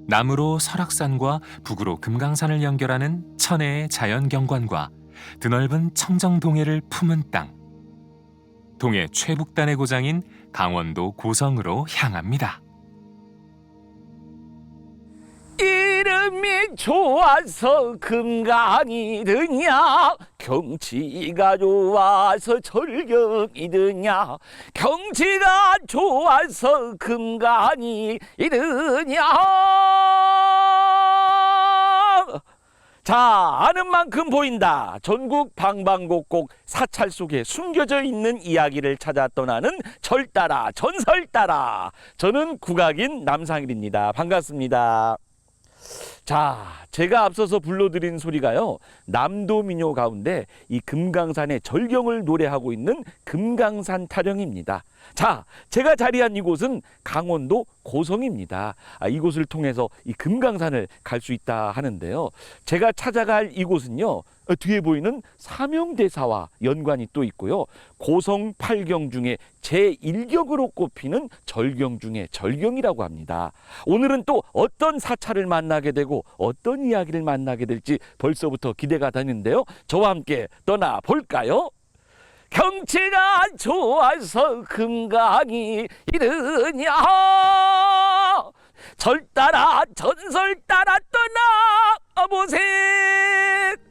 남으로 설악산과 북으로 금강산을 연결하는 천혜의 자연경관과 드넓은 청정동해를 품은 땅. 동해 최북단의 고장인 강원도 고성으로 향합니다. 이름이 좋아서 금강이 드냐, 경치가 좋아서 절경이 드냐, 경치가 좋아서 금강이 드냐. 자, 아는 만큼 보인다. 전국 방방곡곡 사찰 속에 숨겨져 있는 이야기를 찾아 떠나는 절 따라 전설 따라. 저는 국악인 남상일입니다. 반갑습니다. 자, 제가 앞서서 불러드린 소리가요, 남도 민요 가운데 이 금강산의 절경을 노래하고 있는 금강산 타령입니다. 자, 제가 자리한 이곳은 강원도 고성입니다. 이곳을 통해서 이 금강산을 갈 수 있다 하는데요, 제가 찾아갈 이곳은요, 뒤에 보이는 사명대사와 연관이 또 있고요, 고성 8경 중에 제1격으로 꼽히는 절경 중에 절경이라고 합니다. 오늘은 또 어떤 사찰을 만나게 되고 어떤 이야기를 만나게 될지 벌써부터 기대가 되는데요, 저와 함께 떠나볼까요? 경치가 좋아서 금강이 이르냐, 절 따라 전설 따라 떠나보세.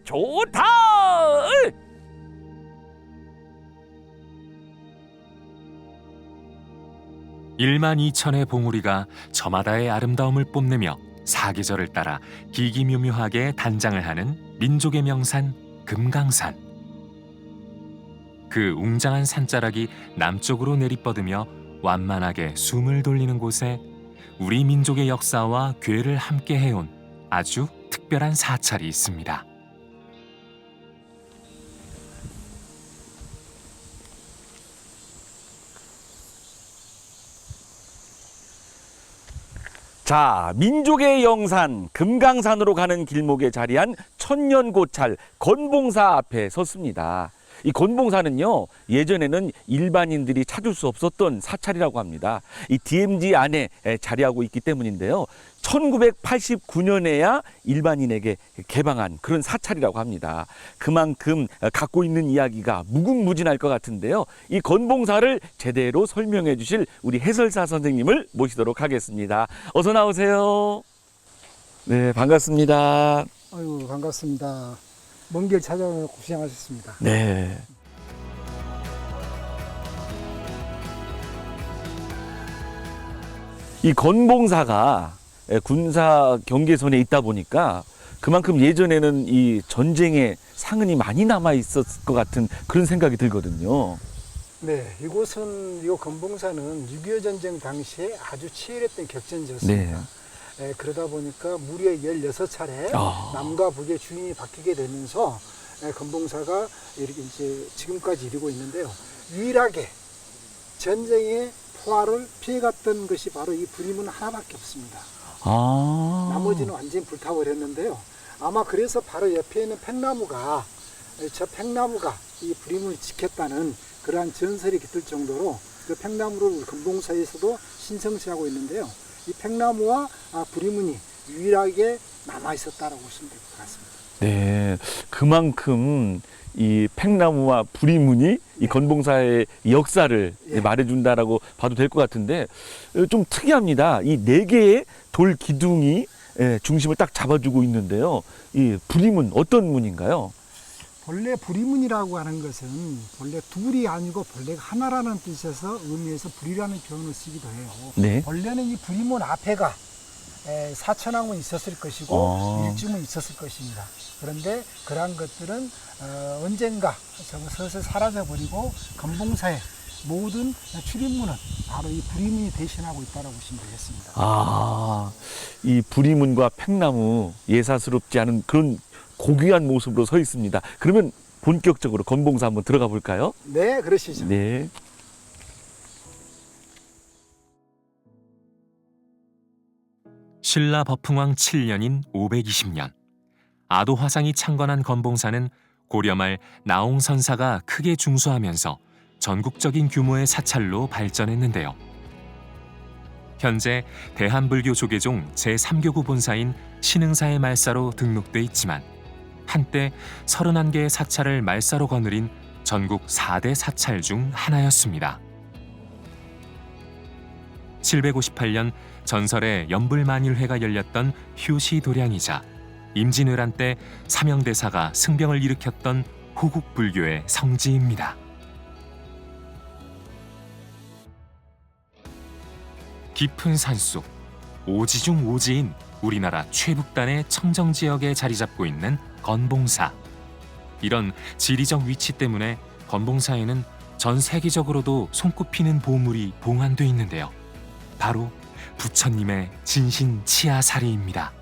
좋다. 12,000의 봉우리가 저마다의 아름다움을 뽐내며 사계절을 따라 기기묘묘하게 단장을 하는 민족의 명산 금강산. 그 웅장한 산자락이 남쪽으로 내리뻗으며 완만하게 숨을 돌리는 곳에 우리 민족의 역사와 괴를 함께 해온 아주 특별한 사찰이 있습니다. 자, 민족의 영산 금강산으로 가는 길목에 자리한 천년고찰 건봉사 앞에 섰습니다. 이 건봉사는요, 예전에는 일반인들이 찾을 수 없었던 사찰이라고 합니다. 이 DMZ 안에 자리하고 있기 때문인데요, 1989년에야 일반인에게 개방한 그런 사찰이라고 합니다. 그만큼 갖고 있는 이야기가 무궁무진할 것 같은데요, 이 건봉사를 제대로 설명해 주실 우리 해설사 선생님을 모시도록 하겠습니다. 어서 나오세요. 네, 반갑습니다. 아유, 반갑습니다. 먼 길 찾아오셔서 고생하셨습니다. 네. 이 건봉사가 군사 경계선에 있다 보니까 그만큼 예전에는 이 전쟁의 상흔이 많이 남아 있었을 것 같은 그런 생각이 들거든요. 네, 이곳은, 이 건봉사는 6.25 전쟁 당시에 아주 치열했던 격전지였습니다. 네. 그러다 보니까 무려 16차례 남과 북의 주인이 바뀌게 되면서 건봉사가 이렇게 이제 지금까지 이루고 있는데요, 유일하게 전쟁의 포화를 피해갔던 것이 바로 이 부림은 하나밖에 없습니다. 나머지는 완전히 불타버렸는데요, 아마 그래서 바로 옆에 있는 팽나무가, 저 팽나무가 이 부림을 지켰다는 그러한 전설이 깃들 정도로 그 팽나무를 건봉사에서도 신성시하고 있는데요, 이 팽나무와 부리문이 유일하게 남아 있었다라고 보시면 될 것 같습니다. 네, 그만큼 이 팽나무와 부리문이 이 건봉사의 역사를 말해준다라고 봐도 될 것 같은데, 좀 특이합니다. 이 4개의 돌 기둥이 중심을 딱 잡아주고 있는데요, 이 부리문 어떤 문인가요? 본래 부리문이라고 하는 것은 본래 둘이 아니고 본래가 하나라는 뜻에서 의미에서 불이라는 표현을 쓰기도 해요. 네. 본래는 이 부리문 앞에가 사천왕은 있었을 것이고 일중은 있었을 것입니다. 그런데 그러한 것들은 언젠가 서서히 사라져버리고 건봉사의 모든 출입문은 바로 이 부리문이 대신하고 있다고 보시면 되겠습니다. 이 부리문과 팽나무, 예사스럽지 않은 그런 고귀한 모습으로 서 있습니다. 그러면 본격적으로 건봉사 한번 들어가 볼까요? 네, 그러시죠. 네. 신라 버풍왕 7년인 520년, 아도 화상이 창건한 건봉사는 고려 말 나홍선사가 크게 중수하면서 전국적인 규모의 사찰로 발전했는데요. 현재 대한불교 조계종 제3교구 본사인 신흥사의 말사로 등록돼 있지만 한때 31개의 사찰을 말사로 거느린 전국 4대 사찰 중 하나였습니다. 758년 전설의 연불만일회가 열렸던 휴시도량이자 임진왜란 때 사명대사가 승병을 일으켰던 호국불교의 성지입니다. 깊은 산속, 오지 중 오지인 우리나라 최북단의 청정지역에 자리 잡고 있는 건봉사. 이런 지리적 위치 때문에 건봉사에는 전 세계적으로도 손꼽히는 보물이 봉안돼 있는데요. 바로 부처님의 진신 치아사리입니다.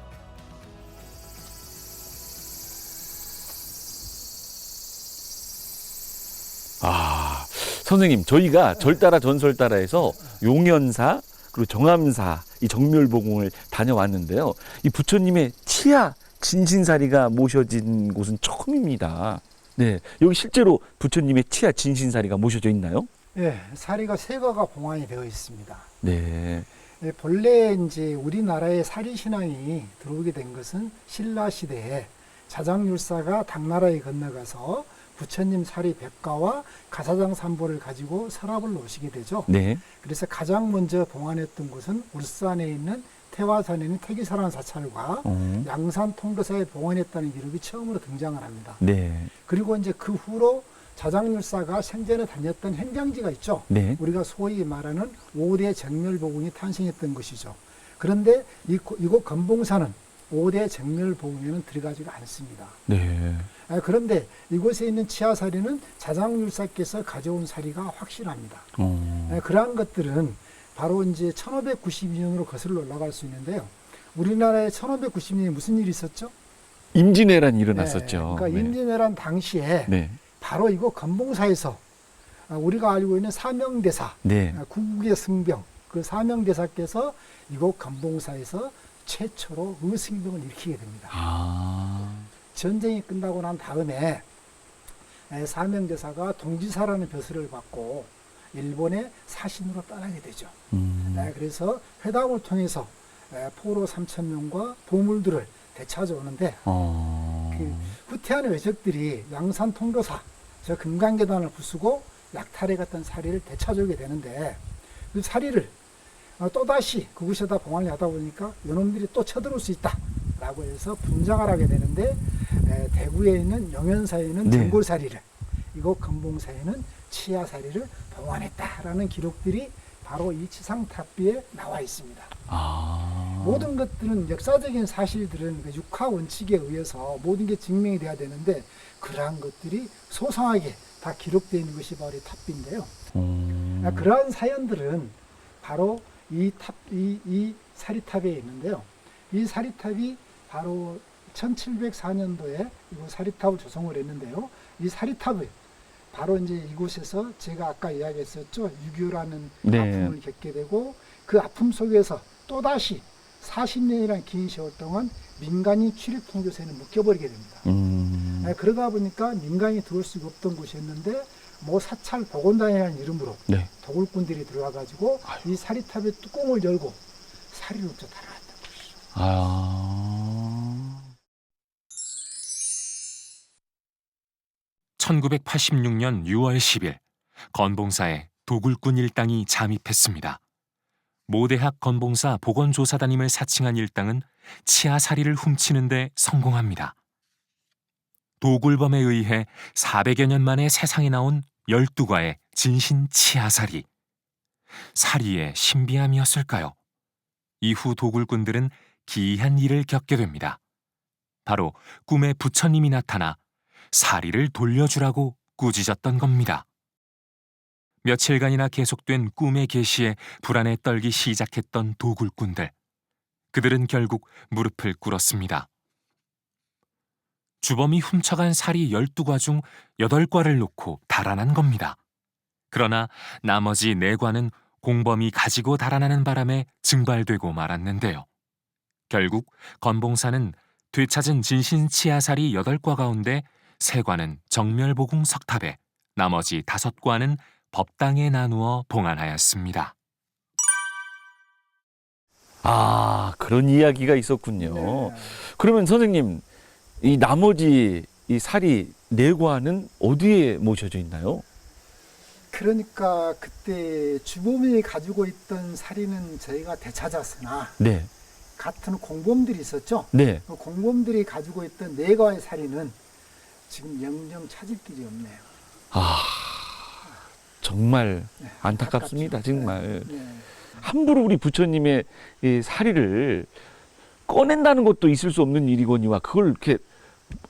선생님, 저희가 절따라 전설따라에서 용연사 그리고 정암사 이 정멸보궁을 다녀왔는데요. 이 부처님의 치아 진신사리가 모셔진 곳은 처음입니다. 네, 여기 실제로 부처님의 치아 진신사리가 모셔져 있나요? 예, 사리가 세 가가 봉안이 되어 있습니다. 네. 예, 본래 이제 우리나라에 사리 신앙이 들어오게 된 것은 신라 시대에 자장율사가 당나라에 건너가서 부처님 사리 100가와 가사장 삼보를 가지고 서랍을 놓으시게 되죠. 네. 그래서 가장 먼저 봉안했던 곳은 울산에 있는 태화산에 있는 태기사라는 사찰과 양산 통도사에 봉안했다는 기록이 처음으로 등장을 합니다. 네. 그리고 이제 그 후로 자장률사가 생전에 다녔던 행장지가 있죠. 네. 우리가 소위 말하는 5대 정멸보궁이 탄생했던 것이죠. 그런데 이곳 건봉사는 5대 정멸보궁에는 들어가지가 않습니다. 네. 그런데 이곳에 있는 치아사리는 자장률사께서 가져온 사리가 확실합니다. 그러한 것들은 바로 이제 1592년으로 거슬러 올라갈 수 있는데요. 우리나라에 1592년에 무슨 일이 있었죠? 임진왜란이 일어났었죠. 그러니까 임진왜란 당시에 네. 바로 이곳 건봉사에서 우리가 알고 있는 사명대사, 네. 구국의 승병, 그 사명대사께서 이곳 건봉사에서 최초로 의승병을 일으키게 됩니다. 전쟁이 끝나고 난 다음에 사명대사가 동지사라는 벼슬을 받고 일본의 사신으로 떠나게 되죠. 그래서 회담을 통해서 포로 3,000명과 보물들을 되찾아오는데 그 후퇴하는 외적들이 양산 통도사, 저 금강계단을 부수고 약탈해 갔던 사리를 되찾아오게 되는데 그 사리를 또다시 그곳에다 봉안을 하다 보니까 요놈들이 또 쳐들어올 수 있다 라고 해서 분장을 하게 되는데 대구에 있는 영연사에 있는 네. 전골사리를 이곳 건봉사에는 치아사리를 봉안했다라는 기록들이 바로 이 치상탑비에 나와 있습니다. 모든 것들은 역사적인 사실들은 그 육하 원칙에 의해서 모든 게 증명이 돼야 되는데 그러한 것들이 소상하게 다 기록되어 있는 것이 바로 이 탑비인데요. 그러한 사연들은 바로 이 사리탑에 있는데요. 이 사리탑이 바로 1704년도에 이 사리탑을 조성을 했는데요. 이 사리탑을 바로 이제 이곳에서 제가 아까 이야기했었죠. 6.25라는 네. 아픔을 겪게 되고 그 아픔 속에서 또다시 40년이라는 긴 세월 동안 민간이 출입 통제소에는 묶여버리게 됩니다. 그러다 보니까 민간이 들어올 수가 없던 곳이었는데 뭐 사찰 복원단이라는 이름으로 네. 도굴꾼들이 들어와가지고 이 사리탑의 뚜껑을 열고 사리를 훔쳐 달아났던 것이죠. 1986년 6월 10일 건봉사에 도굴꾼 일당이 잠입했습니다. 모대학 건봉사 보건조사단임을 사칭한 일당은 치아사리를 훔치는 데 성공합니다. 도굴범에 의해 400여 년 만에 세상에 나온 12과의 진신 치아사리. 사리의 신비함이었을까요? 이후 도굴꾼들은 기이한 일을 겪게 됩니다. 바로 꿈에 부처님이 나타나 사리를 돌려주라고 꾸짖었던 겁니다. 며칠간이나 계속된 꿈의 계시에 불안에 떨기 시작했던 도굴꾼들. 그들은 결국 무릎을 꿇었습니다. 주범이 훔쳐간 사리 12과 중 8과를 놓고 달아난 겁니다. 그러나 나머지 4과는 공범이 가지고 달아나는 바람에 증발되고 말았는데요. 결국 건봉사는 되찾은 진신 치아사리 8과 가운데 3과는 정멸보궁 석탑에, 나머지 5과는 법당에 나누어 봉안하였습니다. 아, 그런 이야기가 있었군요. 네. 그러면 선생님, 이 나머지 이 살이 내과는 어디에 모셔져 있나요? 그러니까 그때 주범이 가지고 있던 사리는 저희가 되찾았으나 네, 같은 공범들이 있었죠. 네. 그 공범들이 가지고 있던 내과의 사리는 지금 영영 찾을 길이 없네요. 아, 정말 네, 안타깝습니다, 안타깝죠. 정말. 네. 함부로 우리 부처님의 이 사리를 꺼낸다는 것도 있을 수 없는 일이거니와 그걸 이렇게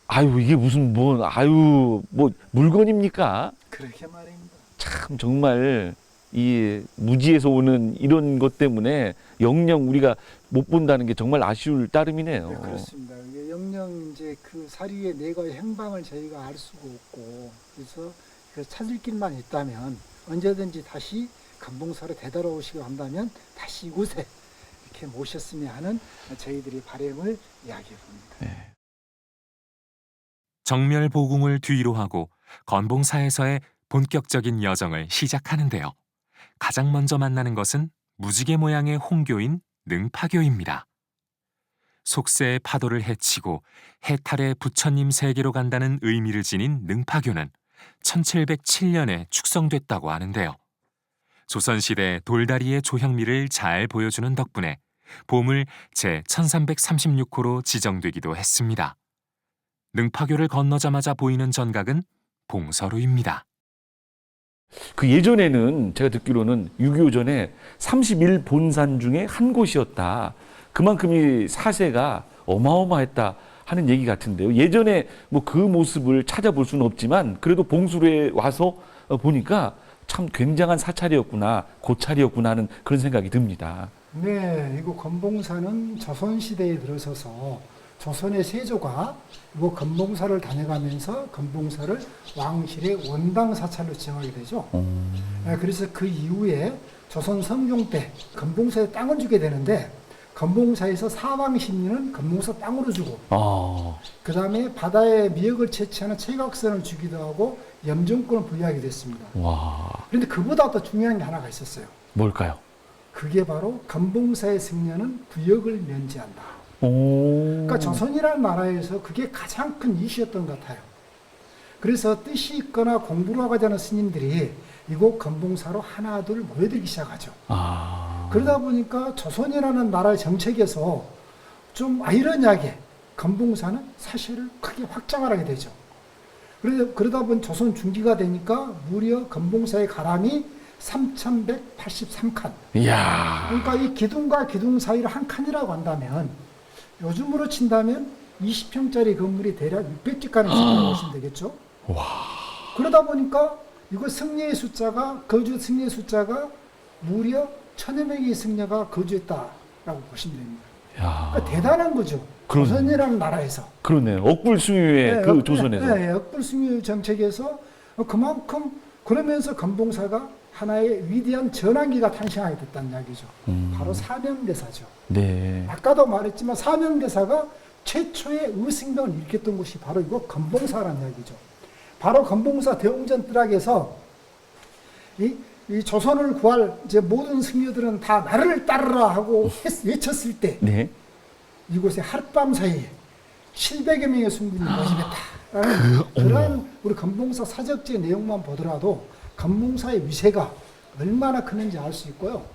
아유 이게 무슨 뭐 아유 뭐 물건입니까? 그렇게 말입니다. 참 정말 이 무지에서 오는 이런 것 때문에 영영 우리가 못 본다는 게 정말 아쉬울 따름이네요. 네, 그렇습니다. 이게 영영 이제 그 사리의 내과의 행방을 저희가 알 수가 없고 그래서 그 찾을 길만 있다면 언제든지 다시 감봉사로 되돌아오시고 한다면 다시 이곳에 이렇게 모셨으면 하는 저희들의 바람을 이야기해 봅니다. 정멸보궁을 뒤로 하고 건봉사에서의 본격적인 여정을 시작하는데요. 가장 먼저 만나는 것은 무지개 모양의 홍교인 능파교입니다. 속세의 파도를 헤치고 해탈의 부처님 세계로 간다는 의미를 지닌 능파교는 1707년에 축성됐다고 하는데요. 조선시대 돌다리의 조형미를 잘 보여주는 덕분에 보물 제1336호로 지정되기도 했습니다. 능파교를 건너자마자 보이는 전각은 봉서루입니다. 그 예전에는 제가 듣기로는 6.25 전에 31본산 중에 한 곳이었다. 그만큼 이 사세가 어마어마했다 하는 얘기 같은데요. 예전에 뭐 그 모습을 찾아볼 수는 없지만 그래도 봉수루에 와서 보니까 참 굉장한 사찰이었구나, 고찰이었구나 하는 그런 생각이 듭니다. 네, 이거 건봉사는 조선시대에 들어서서 조선의 세조가 이거 건봉사를 다녀가면서 건봉사를 왕실의 원당 사찰로 지정하게 되죠. 네, 그래서 그 이후에 조선 성종 때 건봉사에 땅을 주게 되는데 건봉사에서 사왕신리는 건봉사 땅으로 주고 그 다음에 바다에 미역을 채취하는 채각선을 주기도 하고 염정권을 부여하게 됐습니다. 와, 그런데 그보다 더 중요한 게 하나가 있었어요. 뭘까요? 그게 바로 건봉사의 승려는 부역을 면제한다. 오. 그러니까 조선이라는 나라에서 그게 가장 큰 이슈였던 것 같아요. 그래서 뜻이 있거나 공부를 하고자 하는 스님들이 이곳 건봉사로 하나 둘 모여들기 시작하죠. 그러다 보니까 조선이라는 나라의 정책에서 좀 아이러니하게 건봉사는 사실을 크게 확장을 하게 되죠. 그러다 보니 조선 중기가 되니까 무려 건봉사의 가람이 3183칸. 이야. 그러니까 이 기둥과 기둥 사이를 한 칸이라고 한다면 요즘으로 친다면 20평짜리 건물이 대략 600집 가는 숫자라고 보시면 되겠죠. 그러다 보니까 이거 승려의 숫자가 거주 승려의 숫자가 무려 1000여 명의 승려가 거주했다라고 보시면 됩니다. 그러니까 대단한 거죠. 그러네. 조선이라는 나라에서. 그러네요. 억불숭유의 그 조선에서. 네, 억불승유 정책에서 그만큼 그러면서 건봉사가 하나의 위대한 전환기가 탄생하게 됐다는 이야기죠. 바로 사명대사죠. 네. 아까도 말했지만 사명대사가 최초의 의승병을 일으켰던 곳이 바로 이거 건봉사라는 이야기죠. 바로 건봉사 대웅전 뜰락에서 이 조선을 구할 이제 모든 승려들은 다 나를 따르라 하고 외쳤을 때 네. 이곳에 하룻밤 사이에 700여 명의 순군이 모집했다라는 그런 우리 건봉사 사적지의 내용만 보더라도 건봉사의 위세가 얼마나 크는지 알 수 있고요.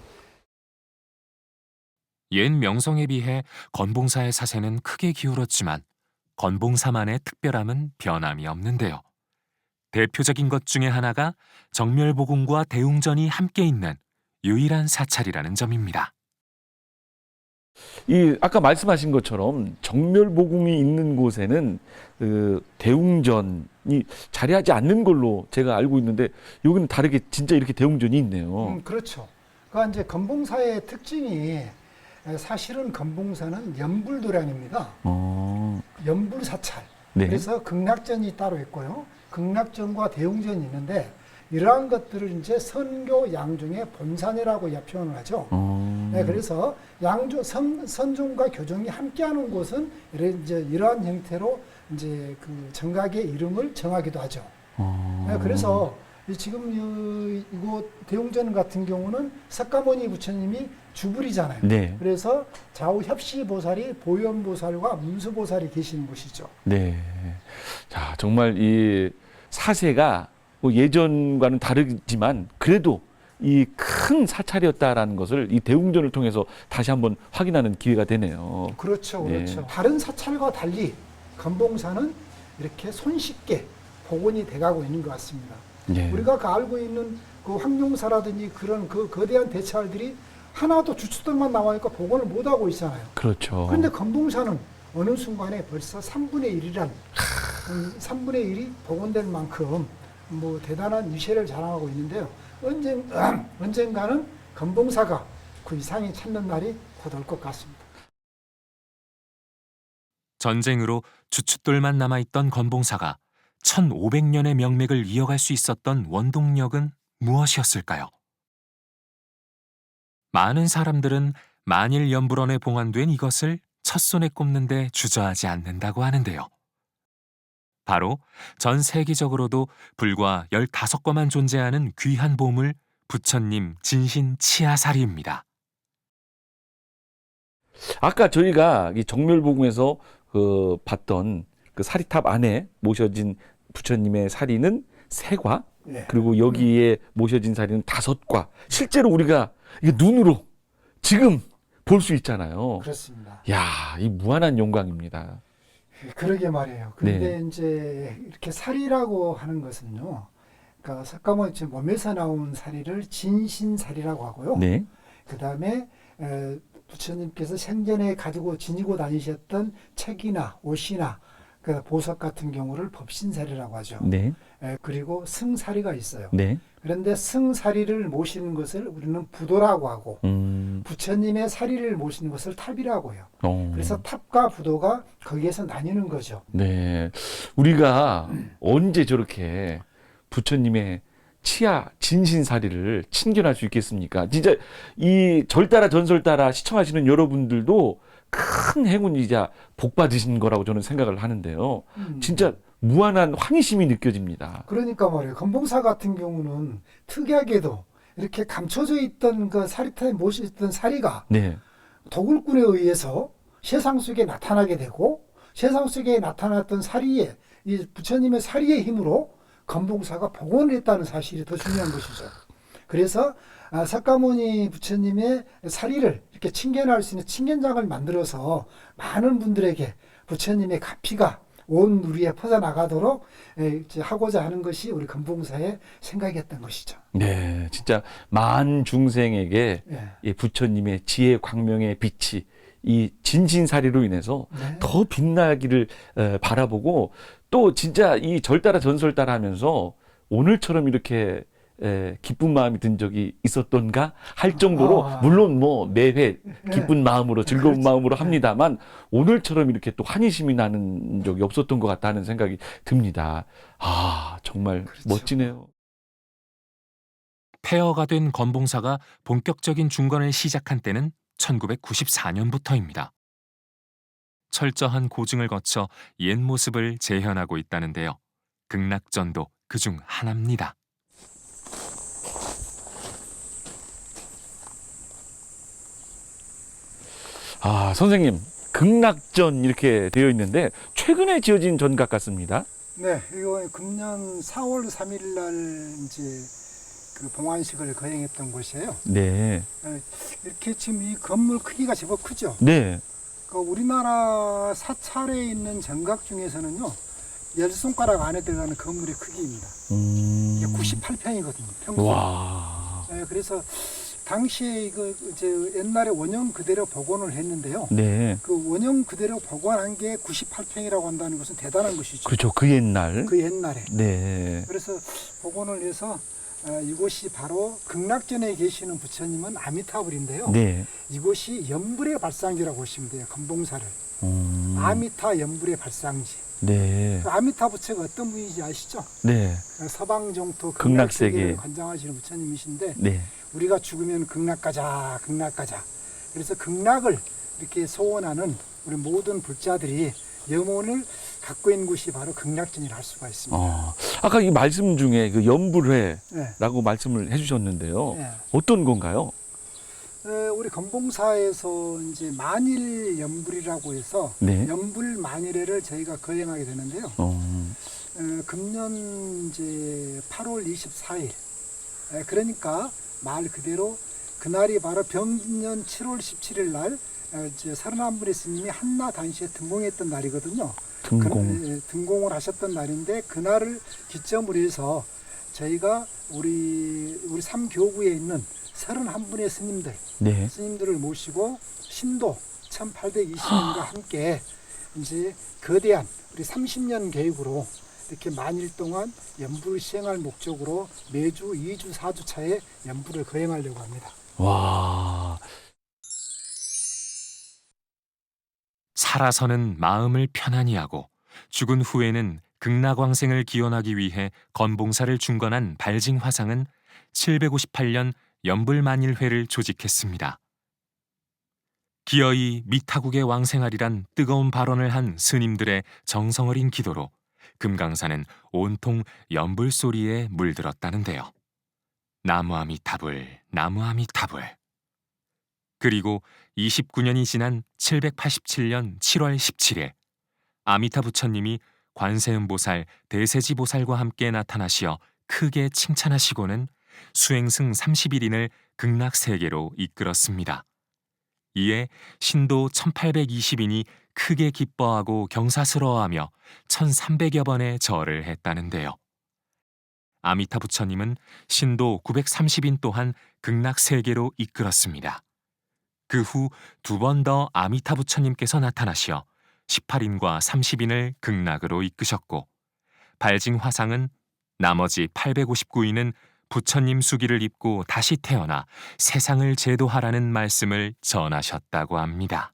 옛 명성에 비해 건봉사의 사세는 크게 기울었지만 건봉사만의 특별함은 변함이 없는데요. 대표적인 것 중에 하나가 정멸보궁과 대웅전이 함께 있는 유일한 사찰이라는 점입니다. 이 아까 말씀하신 것처럼 정멸보궁이 있는 곳에는 그 대웅전이 자리하지 않는 걸로 제가 알고 있는데 여기는 다르게 진짜 이렇게 대웅전이 있네요. 그렇죠. 그러니까 이제 건봉사의 특징이 사실은 건봉사는 연불도량입니다. 연불사찰. 네. 그래서 극락전이 따로 있고요. 극락전과 대웅전이 있는데 이러한 것들을 이제 선교 양중의 본산이라고 표현을 하죠. 네, 그래서 선종과 교종이 함께하는 곳은 이러한 형태로 이제 그 정각의 이름을 정하기도 하죠. 네, 그래서 지금 이곳 대웅전 같은 경우는 석가모니 부처님이 주불이잖아요. 네. 그래서 좌우 협시보살이 보현보살과 문수보살이 계시는 곳이죠. 네. 자, 정말 이 사세가 뭐 예전과는 다르지만 그래도 이 큰 사찰이었다라는 것을 이 대웅전을 통해서 다시 한번 확인하는 기회가 되네요. 그렇죠, 그렇죠. 네. 다른 사찰과 달리 건봉사는 이렇게 손쉽게 복원이 돼가고 있는 것 같습니다. 네. 우리가 알고 있는 그 황룡사라든지 그런 그 거대한 대찰들이 하나도 주춧돌만 나와니까 복원을 못 하고 있잖아요. 그렇죠. 그런데 건봉사는 어느 순간에 벌써 3분의 1이란 3분의 1이 복원될 만큼 뭐 대단한 위세를 자랑하고 있는데요. 언젠가는 건봉사가 그 이상이 찾는 날이 곧 올 것 같습니다. 전쟁으로 주춧돌만 남아있던 건봉사가 1500년의 명맥을 이어갈 수 있었던 원동력은 무엇이었을까요? 많은 사람들은 만일 연불원에 봉안된 이것을 첫손에 꼽는데 주저하지 않는다고 하는데요. 바로 전 세계적으로도 불과 15거만 존재하는 귀한 보물 부처님 진신 치아사리입니다. 아까 저희가 이 정멸복음에서 봤던 그 사리탑 안에 모셔진 부처님의 사리는 3과, 네. 그리고 여기에 모셔진 사리는 5과. 실제로 우리가 이게 눈으로 지금 볼 수 있잖아요. 그렇습니다. 야, 이 무한한 영광입니다. 그러게 말이에요. 그런데 이제 이렇게 사리라고 하는 것은요. 그러니까 석가모니 몸에서 나온 사리를 진신사리라고 하고요. 네. 그다음에 부처님께서 생전에 가지고 지니고 다니셨던 책이나 옷이나 그 보석 같은 경우를 법신사리라고 하죠. 네. 그리고 승사리가 있어요. 네. 그런데 승사리를 모시는 것을 우리는 부도라고 하고 부처님의 사리를 모시는 것을 탑이라고 해요. 그래서 탑과 부도가 거기에서 나뉘는 거죠. 네. 우리가 언제 저렇게 부처님의 치아 진신사리를 친견할 수 있겠습니까? 진짜 이 절따라 전설따라 시청하시는 여러분들도 큰 행운이자 복 받으신 거라고 저는 생각을 하는데요. 진짜 무한한 환희심이 느껴집니다. 그러니까 말이에요. 건봉사 같은 경우는 특이하게도 이렇게 감춰져 있던 그 사리탑에 모시던 사리가 네. 도굴꾼에 의해서 세상 속에 나타나게 되고 세상 속에 나타났던 사리에 이 부처님의 사리의 힘으로 건봉사가 복원을 했다는 사실이 더 중요한 것이죠. 그래서 석가모니 부처님의 사리를 이렇게 친견할 수 있는 친견장을 만들어서 많은 분들에게 부처님의 가피가 온 누리에 퍼져나가도록 하고자 하는 것이 우리 건봉사의 생각이었던 것이죠. 네, 진짜 만 중생에게 네. 이 부처님의 지혜 광명의 빛이 이 진신사리로 인해서 네. 더 빛나기를 바라보고 또 진짜 이 절따라 전설따라 하면서 오늘처럼 이렇게 기쁜 마음이 든 적이 있었던가 할 정도로 물론 뭐 매회 기쁜 마음으로 즐거운 그렇죠. 마음으로 합니다만 오늘처럼 이렇게 또 환희심이 나는 적이 없었던 것 같다는 생각이 듭니다. 아, 정말 그렇죠. 멋지네요. 폐허가 된 건봉사가 본격적인 중건을 시작한 때는 1994년부터입니다. 철저한 고증을 거쳐 옛 모습을 재현하고 있다는데요. 극락전도 그중 하나입니다. 아, 선생님, 극락전 이렇게 되어 있는데 최근에 지어진 전각 같습니다. 네, 이거 금년 4월 3일 날 이제 그 봉안식을 거행했던 곳이에요. 네. 이렇게 지금 이 건물 크기가 제법 크죠. 네. 그 우리나라 사찰에 있는 정각 중에서는요, 10손가락 안에 들어가는 건물의 크기입니다. 이게 98평이거든요, 평수. 와. 네, 그래서 당시에 이거 이제 옛날에 원형 그대로 복원을 했는데요. 네. 그 원형 그대로 복원한 게 98평이라고 한다는 것은 대단한 것이죠. 그렇죠. 그 옛날. 그 옛날에. 네. 그래서 복원을 해서 이곳이 바로 극락전에 계시는 부처님은 아미타불인데요. 네. 이곳이 연불의 발상지라고 보시면 돼요. 건봉사를. 아미타 연불의 발상지. 네. 그 아미타 부처가 어떤 분인지 아시죠? 네. 서방정토 극락세계. 극락세계를 관장하시는 부처님이신데 네. 우리가 죽으면 극락 가자, 극락 가자. 그래서 극락을 이렇게 소원하는 우리 모든 불자들이 염원을 갖고 있는 곳이 바로 극락전이라 할 수가 있습니다. 아까 이 말씀 중에 그 연불회라고 네. 말씀을 해주셨는데요. 네. 어떤 건가요? 우리 건봉사에서 이제 만일 연불이라고 해서 네. 연불 만일회를 저희가 거행하게 되는데요. 금년 이제 8월 24일. 그러니까 말 그대로 그날이 바로 병년 7월 17일 날 이제 31분의 스님이 한나 단시에 등공했던 날이거든요. 등공을 하셨던 날인데 그날을 기점으로 해서 저희가 우리 3교구에 있는 31분의 스님들, 네. 스님들을 모시고 신도 1820명과 함께 이제 거대한 우리 30년 계획으로 이렇게 만일 동안 연불을 시행할 목적으로 매주 2주, 4주 차에 연불을 거행하려고 합니다. 와. 살아서는 마음을 편안히 하고 죽은 후에는 극락왕생을 기원하기 위해 건봉사를 중건한 발징화상은 758년 연불만일회를 조직했습니다. 기어이 미타국의 왕생하리란 뜨거운 발언을 한 스님들의 정성어린 기도로 금강산은 온통 연불 소리에 물들었다는데요. 나무아미타불, 나무아미타불. 그리고 29년이 지난 787년 7월 17일 아미타 부처님이 관세음보살, 대세지보살과 함께 나타나시어 크게 칭찬하시고는 수행승 30일인을 극락세계로 이끌었습니다. 이에 신도 1820인이 크게 기뻐하고 경사스러워하며 1300여 번의 절을 했다는데요. 아미타 부처님은 신도 930인 또한 극락세계로 이끌었습니다. 그 후 두 번 더 아미타 부처님께서 나타나시어 18인과 30인을 극락으로 이끄셨고 발징화상은 나머지 859인은 부처님 수기를 입고 다시 태어나 세상을 제도하라는 말씀을 전하셨다고 합니다.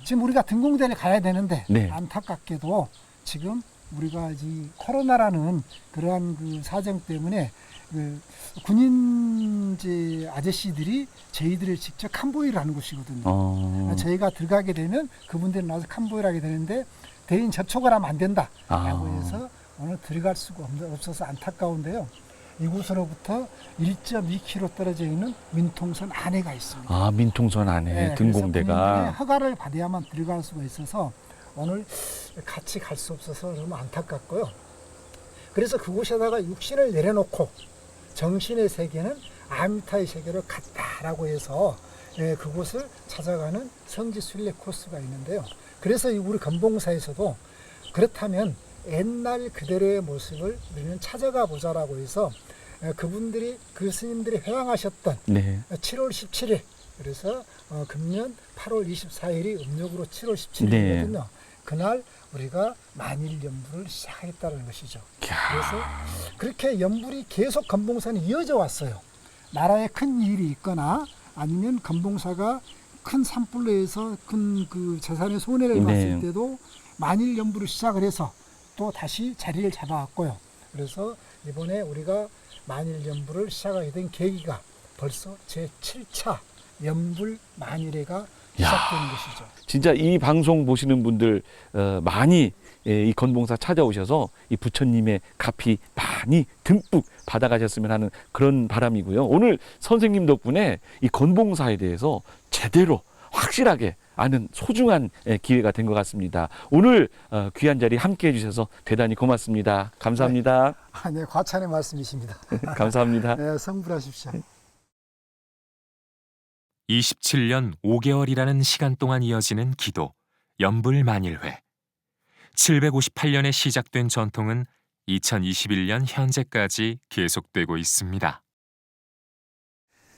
지금 우리가 등공대를 가야 되는데 네. 안타깝게도 지금 우리가 이 코로나라는 그러한 그 사정 때문에 그 군인 이제 아저씨들이 저희들을 직접 칸보이를 하는 곳이거든요. 저희가 들어가게 되면 그분들이 나와서 칸보이를 하게 되는데 대인 접촉을 하면 안 된다라고 해서 오늘 들어갈 수가 없어서 안타까운데요. 이곳으로부터 1.2km 떨어져 있는 민통선 안에가 있습니다. 아, 민통선 안에 네, 등공대가. 그래서 허가를 받아야만 들어갈 수가 있어서 오늘 같이 갈 수 없어서 너무 안타깝고요. 그래서 그곳에다가 육신을 내려놓고 정신의 세계는 아미타의 세계로 갔다라고 해서 그곳을 찾아가는 성지순례 코스가 있는데요. 그래서 우리 건봉사에서도 그렇다면 옛날 그대로의 모습을 우리는 찾아가 보자라고 해서 그분들이 그 스님들이 회양하셨던 네. 7월 17일 그래서 금년 8월 24일이 음력으로 7월 17일이거든요. 네. 그날 우리가 만일 연불을 시작하겠다는 것이죠. 그래서 그렇게 연불이 계속 건봉사는 이어져 왔어요. 나라에 큰 일이 있거나 아니면 건봉사가 큰 산불로 해서 큰 그 재산의 손해를 봤을 때도 만일 연불을 시작을 해서 또 다시 자리를 잡아왔고요. 그래서 이번에 우리가 만일 연불을 시작하게 된 계기가 벌써 제7차 연불 만일회가 시작되는 것이죠. 진짜 이 방송 보시는 분들 많이 이 건봉사 찾아오셔서 이 부처님의 값이 많이 듬뿍 받아가셨으면 하는 그런 바람이고요. 오늘 선생님 덕분에 이 건봉사에 대해서 제대로 확실하게 아는 소중한 기회가 된 것 같습니다. 오늘 귀한 자리 함께 해주셔서 대단히 고맙습니다. 감사합니다. 네, 과찬의 말씀이십니다. 감사합니다. 네, 성불하십시오. 27년 5개월이라는 시간 동안 이어지는 기도, 연불만일회. 758년에 시작된 전통은 2021년 현재까지 계속되고 있습니다.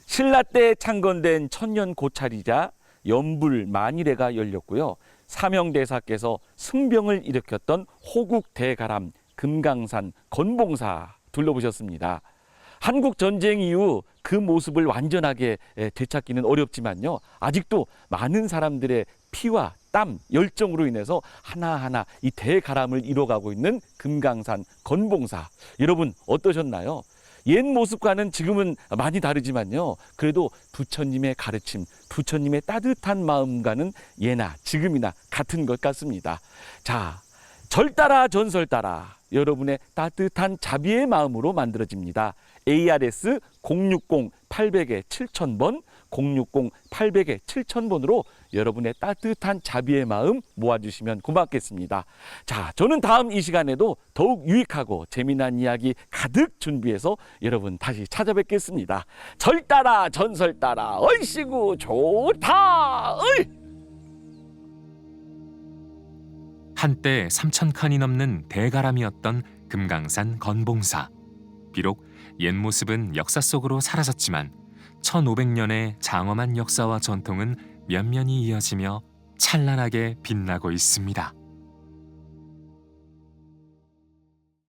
신라 때 창건된 천년 고찰이자 연불 만일회가 열렸고요. 사명대사께서 승병을 일으켰던 호국 대가람 금강산 건봉사 둘러보셨습니다. 한국 전쟁 이후 그 모습을 완전하게 되찾기는 어렵지만요. 아직도 많은 사람들의 피와 땀, 열정으로 인해서 하나하나 이 대가람을 이뤄가고 있는 금강산 건봉사. 여러분 어떠셨나요? 옛 모습과는 지금은 많이 다르지만요. 그래도 부처님의 가르침, 부처님의 따뜻한 마음과는 예나 지금이나 같은 것 같습니다. 자, 절 따라 전설 따라 여러분의 따뜻한 자비의 마음으로 만들어집니다. ARS 060-800-7000번 060-800-7000번으로 여러분의 따뜻한 자비의 마음 모아주시면 고맙겠습니다. 자, 저는 다음 이 시간에도 더욱 유익하고 재미난 이야기 가득 준비해서 여러분 다시 찾아뵙겠습니다. 절 따라 전설 따라 얼씨구 좋다. 어이! 한때 3,000칸이 넘는 대가람이었던 금강산 건봉사. 비록 옛 모습은 역사 속으로 사라졌지만 1500년의 장엄한 역사와 전통은 면면이 이어지며 찬란하게 빛나고 있습니다.